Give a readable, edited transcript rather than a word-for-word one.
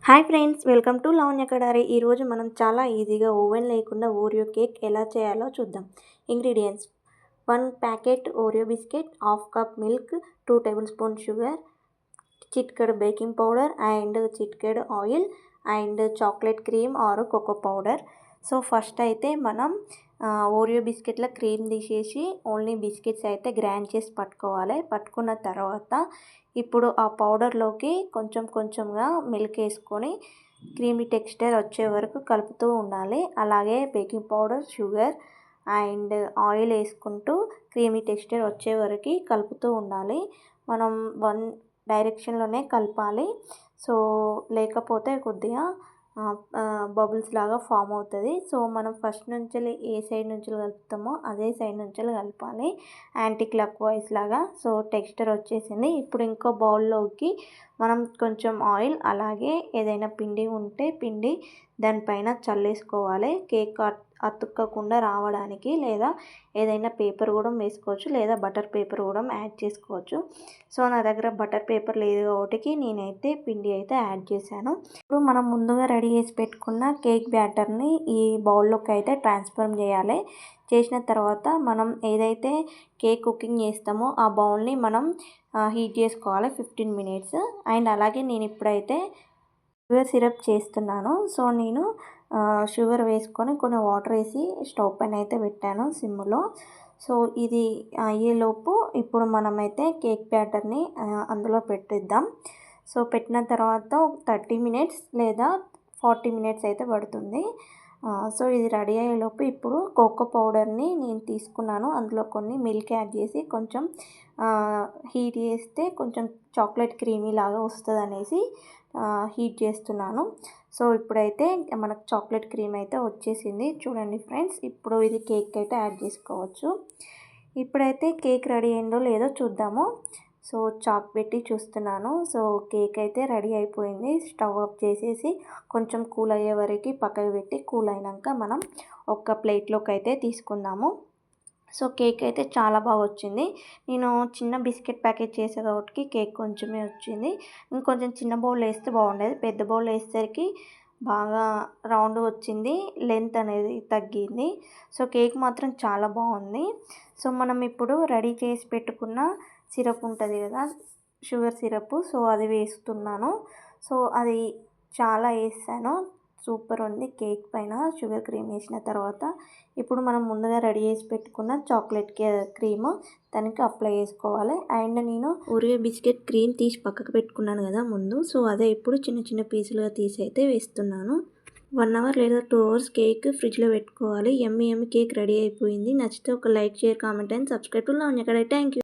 Hi friends, welcome to Lavanya Kadari. ఈరోజు మనం చాలా ఈజీగా ఓవెన్ లేకుండా ఓరియో కేక్ ఎలా చేయాలో చూద్దాం. Ingredients: 1 packet Oreo biscuit, half cup milk, 2 tablespoon sugar, చిటికెడు బేకింగ్ పౌడర్ అండ్ చిటికెడు oil and chocolate cream or cocoa powder. So first అయితే మనం ఓరియో బిస్కెట్ల క్రీమ్ తీసేసి ఓన్లీ బిస్కెట్స్ అయితే గ్రైండ్ చేసి పట్టుకున్న తర్వాత ఇప్పుడు ఆ పౌడర్లోకి కొంచెం కొంచెంగా మిల్క్ వేసుకొని క్రీమీ టెక్స్చర్ వచ్చే వరకు కలుపుతూ ఉండాలి. అలాగే baking powder, sugar and oil వేసుకుంటూ క్రీమీ టెక్స్చర్ వచ్చే వరకు కలుపుతూ ఉండాలి. మనం వన్ డైరెక్షన్లోనే కలపాలి. సో లేకపోతే కొద్దిగా బబుల్స్ లాగా ఫామ్ అవుతుంది. సో మనం ఫస్ట్ నుంచి ఏ సైడ్ నుంచి కలుపుతామో అదే సైడ్ నుంచి కలపాలి, యాంటీ క్లాక్ వైజ్ లాగా. సో టెక్స్చర్ వచ్చేసింది. ఇప్పుడు ఇంకో బౌల్లోకి మనం కొంచెం ఆయిల్ అలాగే ఏదైనా పిండి ఉంటే పిండి దానిపైన చల్లేసుకోవాలి. కేక్ అతుక్కకుండా రావడానికి, లేదా ఏదైనా పేపర్ కూడా వేసుకోవచ్చు, లేదా బటర్ పేపర్ కూడా యాడ్ చేసుకోవచ్చు. సో నా దగ్గర బటర్ పేపర్ లేదు కాబట్టి నేనైతే పిండి అయితే యాడ్ చేశాను. ఇప్పుడు మనం ముందుగా రెడీ చేసి పెట్టుకున్న కేక్ బ్యాటర్ని ఈ బౌల్లోకి అయితే ట్రాన్స్ఫర్ చేయాలి. చేసిన తర్వాత మనం ఏదైతే కేక్ కుకింగ్ చేస్తామో ఆ బౌల్ని మనం హీట్ చేసుకోవాలి 15 మినిట్స్. అండ్ అలాగే నేను ఇప్పుడైతే షుగర్ సిరప్ చేస్తున్నాను. సో నేను షుగర్ వేసుకొని కొన్ని వాటర్ వేసి స్టవ్ పైన అయితే పెట్టాను సిమ్లో. సో ఇది అయ్యేలోపు ఇప్పుడు మనమైతే కేక్ బ్యాటర్ని అందులో పెట్టిద్దాం. సో పెట్టిన తర్వాత 30 మినిట్స్ లేదా 40 మినిట్స్ అయితే పడుతుంది. సో ఇది రెడీ అయ్యేలోపు ఇప్పుడు కోకో పౌడర్ని నేను తీసుకున్నాను. అందులో కొన్ని మిల్క్ యాడ్ చేసి కొంచెం హీట్ చేస్తే కొంచెం చాక్లెట్ క్రీమీ లాగా వస్తుంది అనేసి హీట్ చేస్తున్నాను. సో ఇప్పుడైతే మనకు చాక్లెట్ క్రీమ్ అయితే వచ్చేసింది. చూడండి ఫ్రెండ్స్, ఇప్పుడు ఇది కేక్ అయితే యాడ్ చేసుకోవచ్చు. ఇప్పుడైతే కేక్ రెడీ అయిందో లేదో చూద్దాము. సో చాక్ పెట్టి చూస్తున్నాను. సో కేక్ అయితే రెడీ అయిపోయింది. స్టవ్ ఆఫ్ చేసేసి కొంచెం కూల్ అయ్యే వరకు పక్కకు పెట్టి కూల్ అయినాక మనం ఒక ప్లేట్లోకి అయితే తీసుకుందాము. సో కేక్ అయితే చాలా బాగా వచ్చింది. నేను చిన్న బిస్కెట్ ప్యాకెట్ చేసే కాబట్టి కేక్ కొంచెమే వచ్చింది. ఇంకొంచెం చిన్న బౌల్ వేస్తే బాగుండేది. పెద్ద బౌల్ వేసేసరికి బాగా రౌండ్ వచ్చింది, లెంత్ అనేది తగ్గింది. సో కేక్ మాత్రం చాలా బాగుంది. సో మనం ఇప్పుడు రెడీ చేసి పెట్టుకున్న సిరప్ ఉంటుంది కదా, షుగర్ సిరప్. సో అది వేస్తున్నాను. సో అది చాలా వేసాను. సూపర్ ఉంది కేక్ పైన షుగర్ క్రీమ్ వేసిన తర్వాత. ఇప్పుడు మనం ముందుగా రెడీ చేసి పెట్టుకున్న చాక్లెట్ క్రీమ్ దానికి అప్లై చేసుకోవాలి. అండ్ నేను ఓరియో బిస్కెట్ క్రీమ్ తీసి పక్కకు పెట్టుకున్నాను కదా ముందు. సో అదే ఇప్పుడు చిన్న చిన్న పీసులుగా తీసి అయితే వేస్తున్నాను. 1 అవర్ లేదా 2 అవర్స్ కేక్ ఫ్రిడ్జ్లో పెట్టుకోవాలి. ఎమ్మి కేక్ రెడీ అయిపోయింది. నచ్చితే ఒక like, share, comment and subscribe to Lavanya Kadari. Thank you.